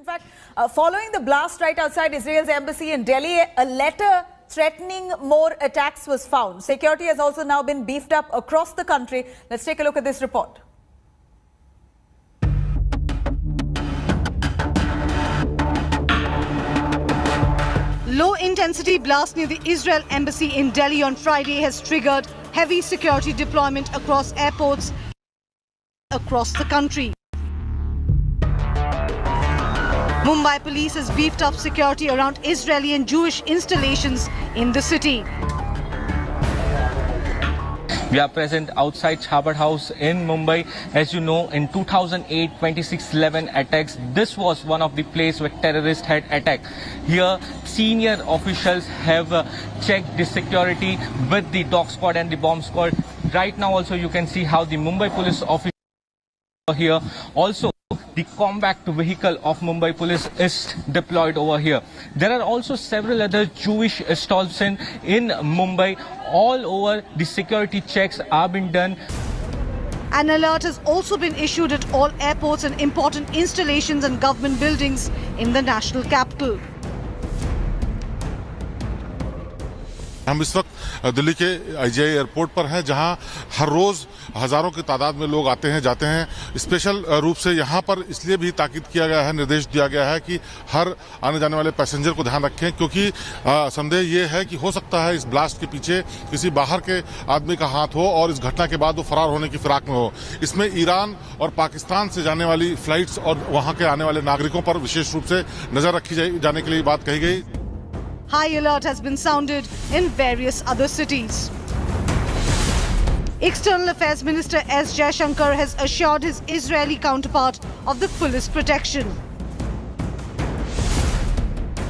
In fact, following the blast right outside Israel's embassy in Delhi, a letter threatening more attacks was found. Security has also now been beefed up across the country. Let's take a look at this report. Low-intensity blast near the Israel embassy in Delhi on Friday has triggered heavy security deployment across airports across the country. Mumbai police has beefed up security around Israeli and Jewish installations in the city. We are present outside Chabad House in Mumbai. As you know, in 2008, 26/11 attacks, this was one of the places where terrorists had attacked. Here, senior officials have checked the security with the dog squad and the bomb squad. Right now also you can see how the Mumbai police officers are here. Also, the combat vehicle of Mumbai police is deployed over here. There are also several other Jewish stalls in Mumbai. All over, the security checks are being done. An alert has also been issued at all airports and important installations and government buildings in the national capital. हम इस वक्त दिल्ली के IGI airport पर हैं, जहां हर रोज हजारों की तादाद में लोग आते हैं जाते हैं। स्पेशल रूप से यहां पर इसलिए भी ताकीद किया गया है, निर्देश दिया गया है कि हर आने जाने वाले पैसेंजर को ध्यान रखें, क्योंकि संदेह ये है कि हो सकता है इस ब्लास्ट के पीछे किसी बाहर के आदमी का हाथ हो और इस घटना के बाद वो फरार होने की फिराक में हो। इसमें ईरान और पाकिस्तान से जाने वाली फ्लाइट्स और वहां के आने वाले नागरिकों पर विशेष रूप से नजर रखी जाने के लिए बात कही गई। High alert has been sounded in various other cities. External Affairs Minister S. Jaishankar has assured his Israeli counterpart of the fullest protection.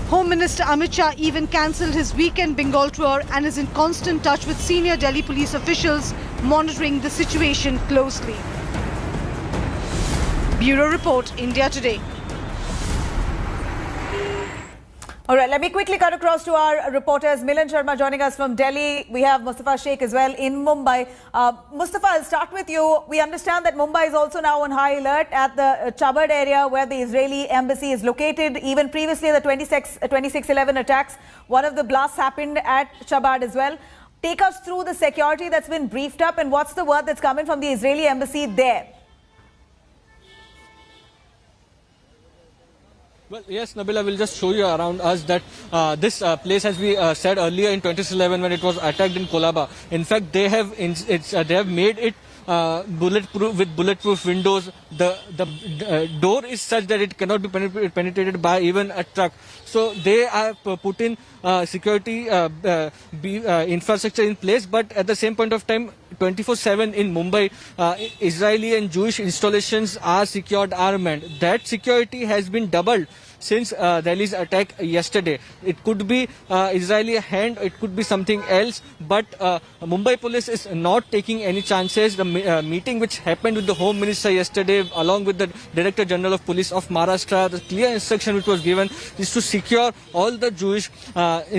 Home Minister Amit Shah even cancelled his weekend Bengal tour and is in constant touch with senior Delhi police officials, monitoring the situation closely. Bureau Report, India Today. All right, let me quickly cut across to our reporters. Milan Sharma joining us from Delhi. We have Mustafa Sheikh as well in Mumbai. Mustafa, I'll start with you. We understand that Mumbai is also now on high alert at the Chabad area where the Israeli embassy is located. Even previously, the 26/11 attacks, one of the blasts happened at Chabad as well. Take us through the security that's been briefed up and what's the word that's coming from the Israeli embassy there? Well, yes, Nabil, I will just show you around us that this place, as we said earlier in 2011 when it was attacked in Kolaba, in fact, they have made it bulletproof with bulletproof windows. The door is such that it cannot be penetrated by even a truck. So they are put in security infrastructure in place, but at the same point of time, 24/7 in Mumbai, Israeli and Jewish installations are secured, are manned. That security has been doubled since Delhi's attack yesterday. It could be Israeli hand, it could be something else, but Mumbai police is not taking any chances. The meeting which happened with the Home Minister yesterday, along with the Director General of Police of Maharashtra, the clear instruction which was given is to secure all the Jewish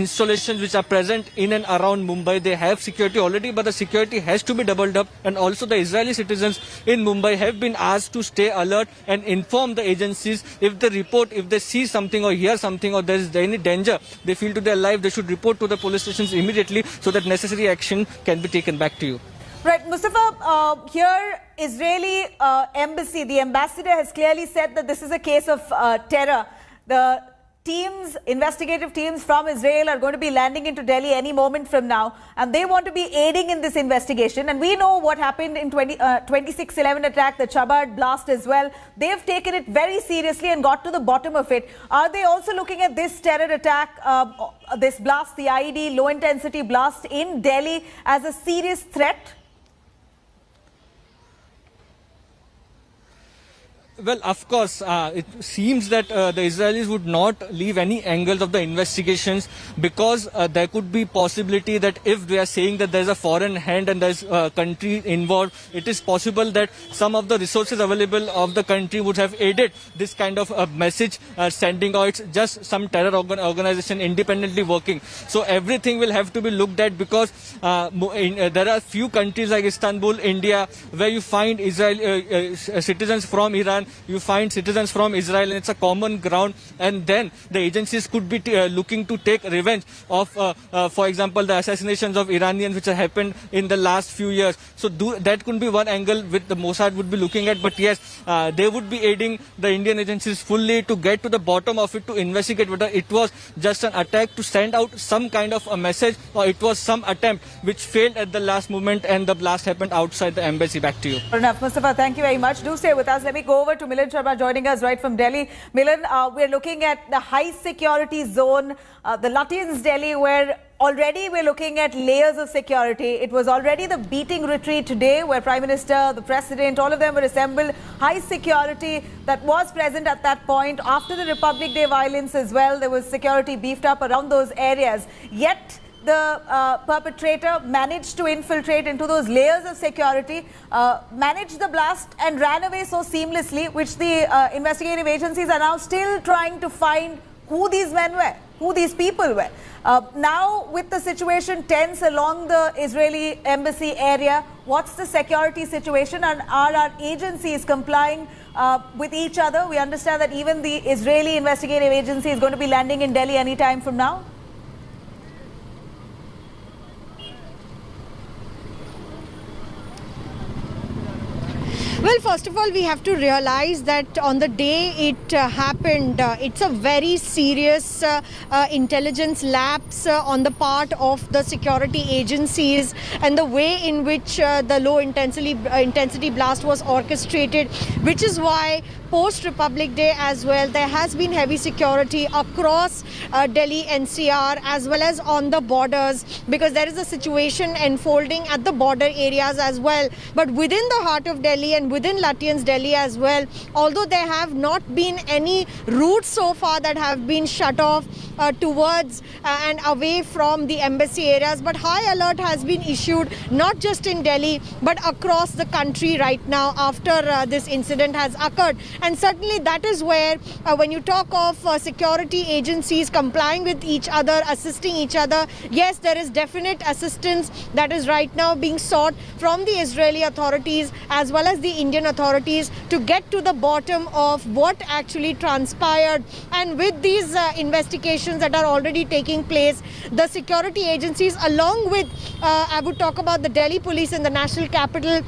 installations which are present in and around Mumbai. They have security already, but the security has to be doubled up, and also the Israeli citizens in Mumbai have been asked to stay alert and inform the agencies if they see something or hear something or there is any danger they feel to their life, they should report to the police stations immediately so that necessary action can be taken. Back to you. Right, Mustafa, here Israeli embassy, the ambassador has clearly said that this is a case of terror. The investigative teams from Israel are going to be landing into Delhi any moment from now, and they want to be aiding in this investigation. And we know what happened in 26/11 attack, the Chabad blast as well. They've taken it very seriously and got to the bottom of it. Are they also looking at this terror attack, this blast, the IED low-intensity blast in Delhi, as a serious threat? Well, of course, it seems that the Israelis would not leave any angles of the investigations, because there could be possibility that if they are saying that there's a foreign hand and there's a country involved, it is possible that some of the resources available of the country would have aided this kind of message sending, or it's just some terror organization independently working. So everything will have to be looked at, because there are few countries like Istanbul, India, where you find Israeli citizens from Iran you find citizens from Israel, and it's a common ground. And then the agencies could be looking to take revenge of, for example, the assassinations of Iranians which have happened in the last few years. So that could be one angle which the Mossad would be looking at. But yes, they would be aiding the Indian agencies fully to get to the bottom of it, to investigate whether it was just an attack to send out some kind of a message, or it was some attempt which failed at the last moment and the blast happened outside the embassy. Back to you. Fair enough, Mustafa. Thank you very much. Do stay with us. Let me go over to Milind Sharma joining us right from Delhi. Milind, we're looking at the high security zone, the Lutyens Delhi, where already we're looking at layers of security. It was already the beating retreat today where Prime Minister, the President, all of them were assembled. High security that was present at that point. After the Republic Day violence as well, there was security beefed up around those areas. Yet the perpetrator managed to infiltrate into those layers of security, managed the blast and ran away so seamlessly, which the investigative agencies are now still trying to find who these men were, who these people were. Now, with the situation tense along the Israeli embassy area, what's the security situation, and are our agencies complying with each other? We understand that even the Israeli investigative agency is going to be landing in Delhi any time from now. Well, first of all, we have to realize that on the day it happened, it's a very serious intelligence lapse on the part of the security agencies, and the way in which the low intensity blast was orchestrated, which is why post Republic Day as well, there has been heavy security across Delhi NCR as well as on the borders, because there is a situation unfolding at the border areas as well. But within the heart of Delhi and within Lutyens Delhi as well, although there have not been any routes so far that have been shut off towards and away from the embassy areas, but high alert has been issued not just in Delhi but across the country right now after this incident has occurred. And certainly that is where when you talk of security agencies complying with each other, assisting each other, yes, there is definite assistance that is right now being sought from the Israeli authorities as well as the Indian authorities to get to the bottom of what actually transpired. And with these investigations that are already taking place, the security agencies, along with I would talk about the Delhi police and the national capital,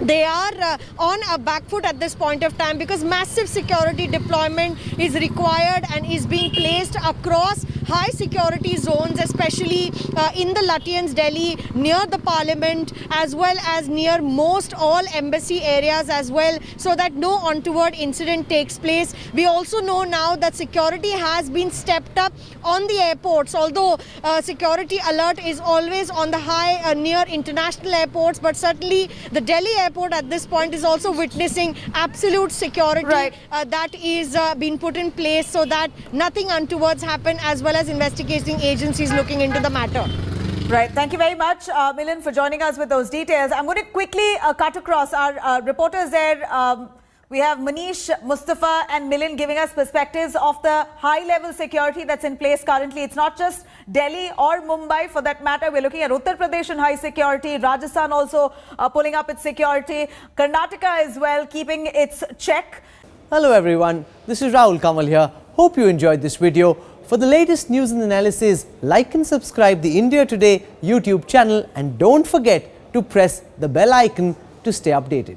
they are on a back foot at this point of time, because massive security deployment is required and is being placed across high security zones, especially in the Lutyens Delhi, near the parliament, as well as near most all embassy areas as well, so that no untoward incident takes place. We also know now that security has been stepped up on the airports, although security alert is always on the high near international airports, but certainly the Delhi airport at this point is also witnessing absolute security that is being put in place so that nothing untowards happen, as well as investigating agencies looking into the matter. Right. Thank you very much, Milind, for joining us with those details. I'm going to quickly cut across our reporters there. We have Manish, Mustafa and Milind giving us perspectives of the high-level security that's in place currently. It's not just Delhi or Mumbai for that matter. We're looking at Uttar Pradesh in high security, Rajasthan also pulling up its security, Karnataka as well keeping its check. Hello everyone, this is Rahul Kamal here. Hope you enjoyed this video. For the latest news and analysis, like and subscribe the India Today YouTube channel, and don't forget to press the bell icon to stay updated.